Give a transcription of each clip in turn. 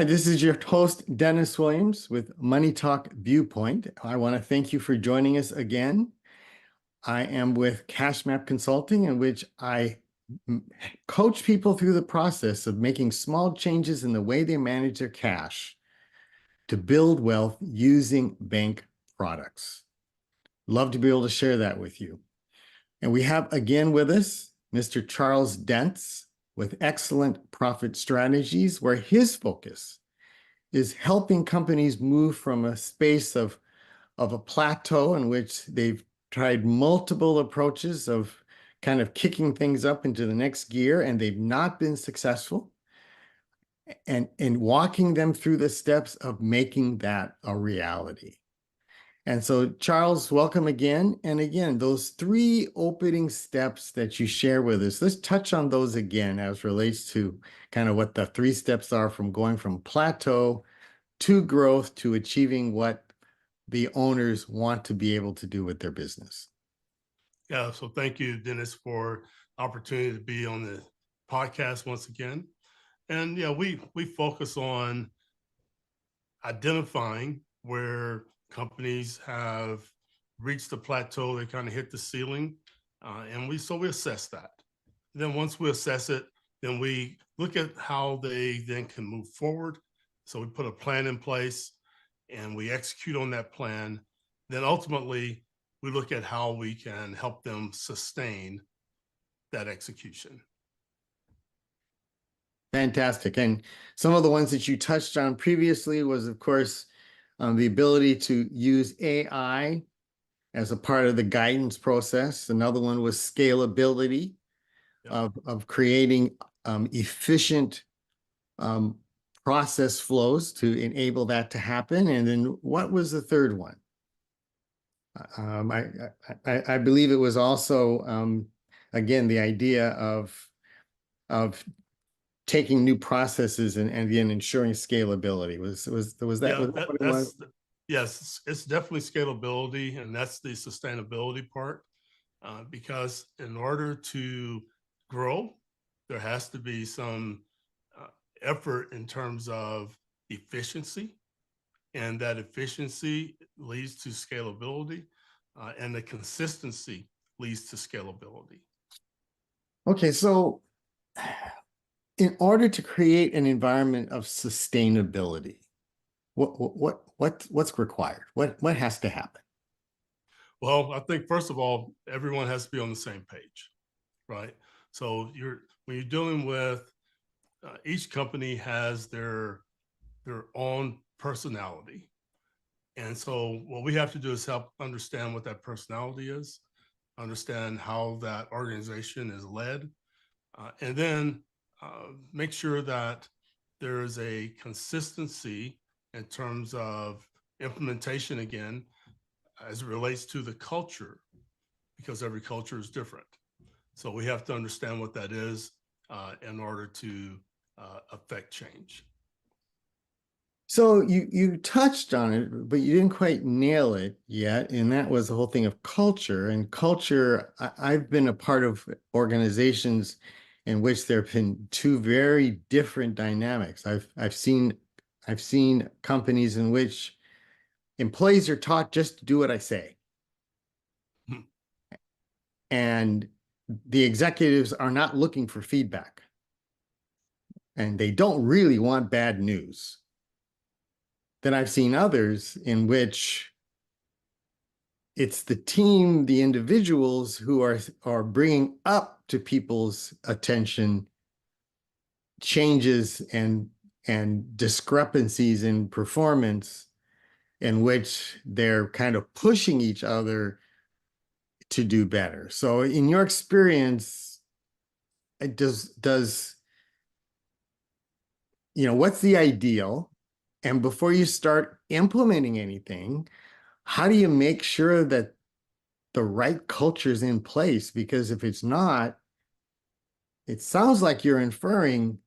Hi, this is your host, Dennis Williams with Money Talk Viewpoint. I want to thank you for joining us again. I am with CashMap Consulting, in which I coach people through the process of making small changes in the way they manage their cash to build wealth using bank products. Love to be able to share that with you. And we have again with us Mr. Charles Dents with Xelantt Profit Strategies, where his focus is helping companies move from a space of a plateau in which they've tried multiple approaches of kind of kicking things up into the next gear and they've not been successful, and walking them through the steps of making that a reality. And so, Charles, welcome again. And again, those three opening steps that you share with us, let's touch on those again as relates to kind of what the three steps are from going from plateau to growth to achieving what the owners want to be able to do with their business. Yeah, so thank you, Dennis, for the opportunity to be on the podcast once again. And yeah, we focus on identifying where companies have reached the plateau, they kind of hit the ceiling, and we assess that. Then once we assess it, then we look at how they then can move forward. So we put a plan in place and we execute on that plan. Then ultimately, we look at how we can help them sustain that execution. Fantastic. And some of the ones that you touched on previously was, of course, the ability to use AI as a part of the guidance process. Another one was scalability, of creating efficient process flows to enable that to happen. And then what was the third one? I believe it was also, again, the idea of taking new processes and then ensuring scalability. Was that what it was? Yes, it's definitely scalability, and that's the sustainability part. Because in order to grow, there has to be some effort in terms of efficiency, and that efficiency leads to scalability, and the consistency leads to scalability. Okay, so in order to create an environment of sustainability, what's required? What has to happen? Well, I think first of all, everyone has to be on the same page, right? So when you're dealing with each company has their own personality. And so what we have to do is help understand what that personality is, understand how that organization is led, and then make sure that there is a consistency in terms of implementation again, as it relates to the culture, because every culture is different. So we have to understand what that is in order to affect change. So you touched on it, but you didn't quite nail it yet. And that was the whole thing of culture. And culture, I've been a part of organizations in which there have been two very different dynamics. I've seen companies in which employees are taught just to do what I say. And the executives are not looking for feedback. And they don't really want bad news. Then I've seen others in which it's the team, the individuals who are bringing up to people's attention changes and discrepancies in performance, in which they're kind of pushing each other to do better. So in your experience, does what's the ideal? And before you start implementing anything, how do you make sure that the right culture is in place? Because if it's not, it sounds like you're inferring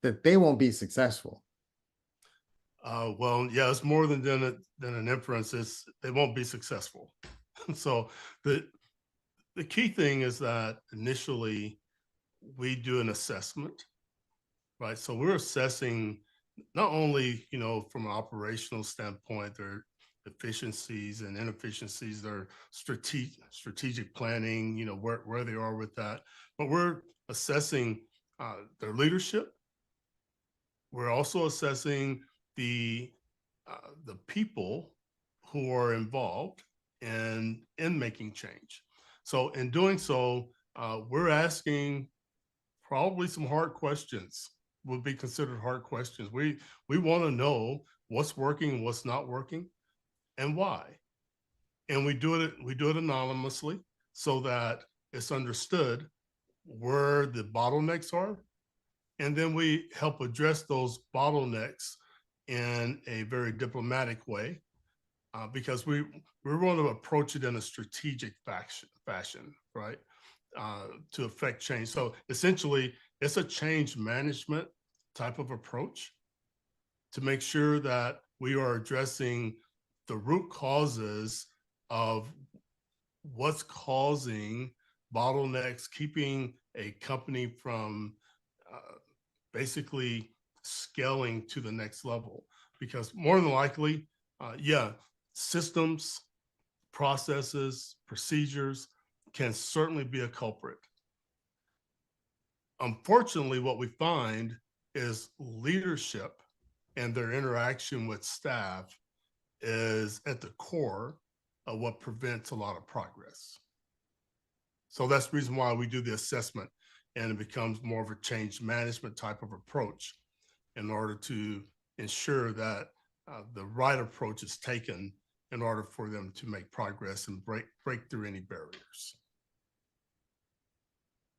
that they won't be successful. Well, yeah, it's more than an inference. They won't be successful. So the key thing is that initially we do an assessment, right? So we're assessing not only, from an operational standpoint, their efficiencies and inefficiencies, their strategic planning, where they are with that, but we're assessing their leadership. We're also assessing the the people who are involved in making change. So in doing so, we're asking probably some hard questions. Would be considered hard questions. We want to know what's working, what's not working, and why. And we do it anonymously so that it's understood where the bottlenecks are, and then we help address those bottlenecks in a very diplomatic way, because we want to approach it in a strategic fashion, right? To affect change. So essentially, it's a change management type of approach to make sure that we are addressing the root causes of what's causing bottlenecks, keeping a company from basically scaling to the next level. Because more than likely, yeah, systems, processes, procedures can certainly be a culprit. Unfortunately, what we find is leadership and their interaction with staff is at the core of what prevents a lot of progress. So that's the reason why we do the assessment, and it becomes more of a change management type of approach in order to ensure that the right approach is taken in order for them to make progress and break through any barriers.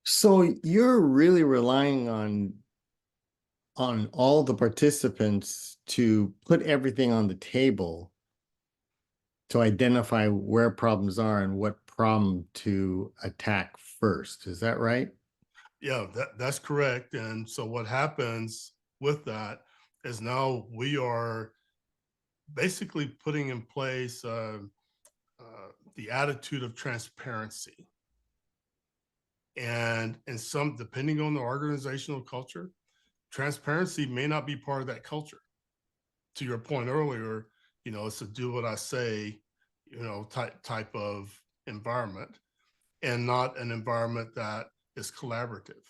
So you're really relying on all the participants to put everything on the table to identify where problems are and what problem to attack first. Is that right? Yeah, that's correct. And so what happens with that is now we are basically putting in place the attitude of transparency. And some, depending on the organizational culture, transparency may not be part of that culture. To your point earlier, it's a do what I say, type of environment, and not an environment that is collaborative.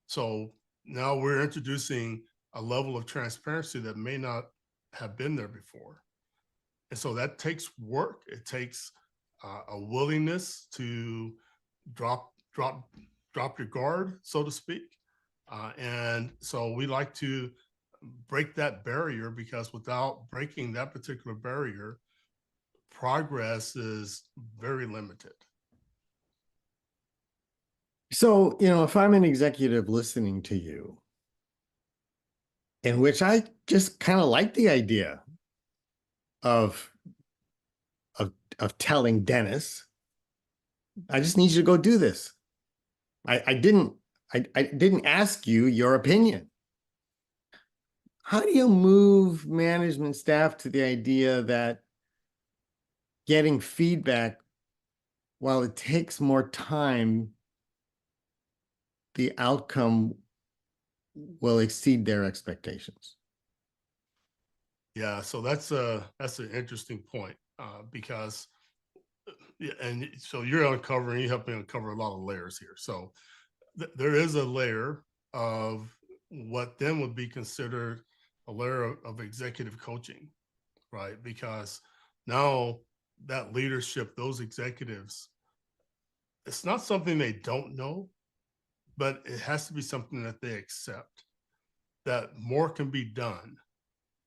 So now we're introducing a level of transparency that may not have been there before. And so that takes work. It takes a willingness to drop your guard, so to speak. And so we like to break that barrier, because without breaking that particular barrier, progress is very limited. So, if I'm an executive listening to you, in which I just kind of like the idea of of telling Dennis, I just need you to go do this. I didn't ask you your opinion. How do you move management staff to the idea that getting feedback, while it takes more time, the outcome will exceed their expectations? Yeah, so that's an interesting point, because yeah, and so you're uncovering, you help me uncover a lot of layers here. So there is a layer of what then would be considered a layer of executive coaching, right? Because now that leadership, those executives, it's not something they don't know, but it has to be something that they accept, that more can be done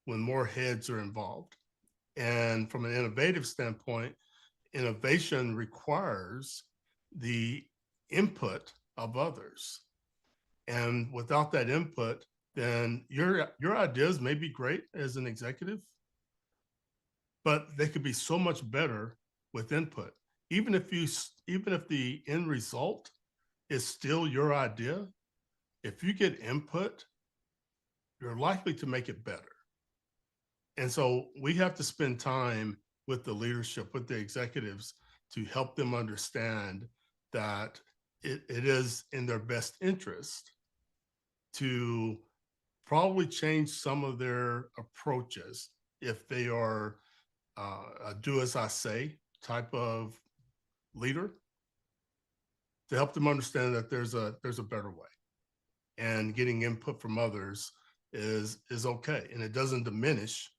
when more heads are involved. And from an innovative standpoint, innovation requires the input of others. And without that input, then your ideas may be great as an executive, but they could be so much better with input. Even if the end result is still your idea, if you get input, you're likely to make it better. And so we have to spend time with the leadership, with the executives, to help them understand that it is in their best interest to probably change some of their approaches if they are a do as I say type of leader, to help them understand that there's a better way, and getting input from others is okay, and it doesn't diminish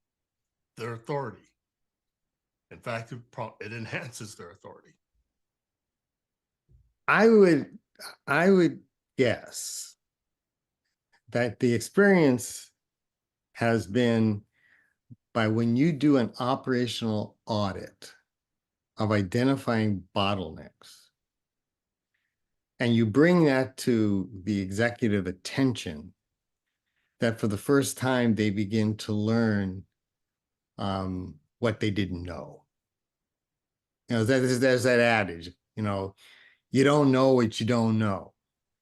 their authority. In fact, it enhances their authority. I would guess that the experience has been by when you do an operational audit of identifying bottlenecks and you bring that to the executive attention, that for the first time they begin to learn what they didn't know. You know, there's that adage, you know, you don't know what you don't know.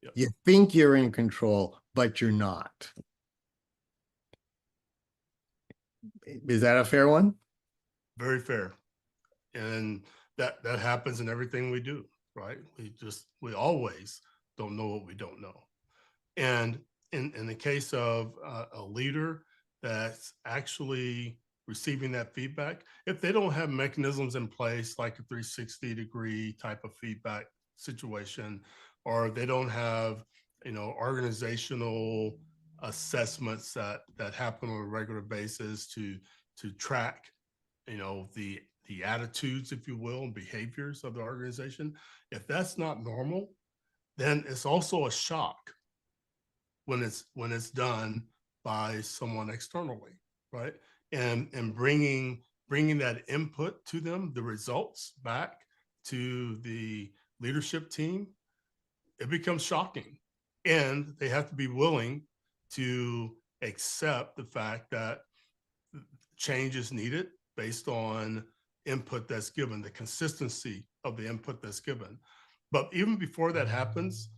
Yep. You think you're in control, but you're not. Is that a fair one? Very fair. And that happens in everything we do, right? We always don't know what we don't know. And in the case of a leader that's actually receiving that feedback, if they don't have mechanisms in place like a 360-degree type of feedback situation, or they don't have, you know, organizational assessments that happen on a regular basis to track, you know, the attitudes, if you will, and behaviors of the organization, if that's not normal, then it's also a shock when it's done by someone externally, right? And bringing that input to them, the results back to the leadership team, it becomes shocking, and they have to be willing to accept the fact that change is needed based on input that's given, the consistency of the input that's given. But even before that happens,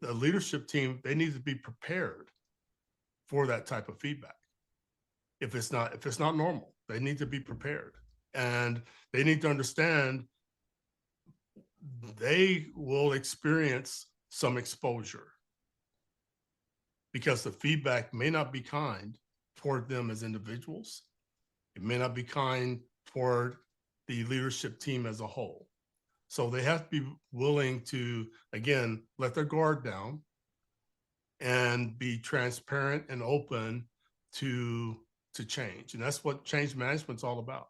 the leadership team, they need to be prepared for that type of feedback. If it's not normal, they need to be prepared, and they need to understand they will experience some exposure because the feedback may not be kind toward them as individuals. It may not be kind toward the leadership team as a whole. So they have to be willing to, again, let their guard down and be transparent and open to change. And that's what change management's all about.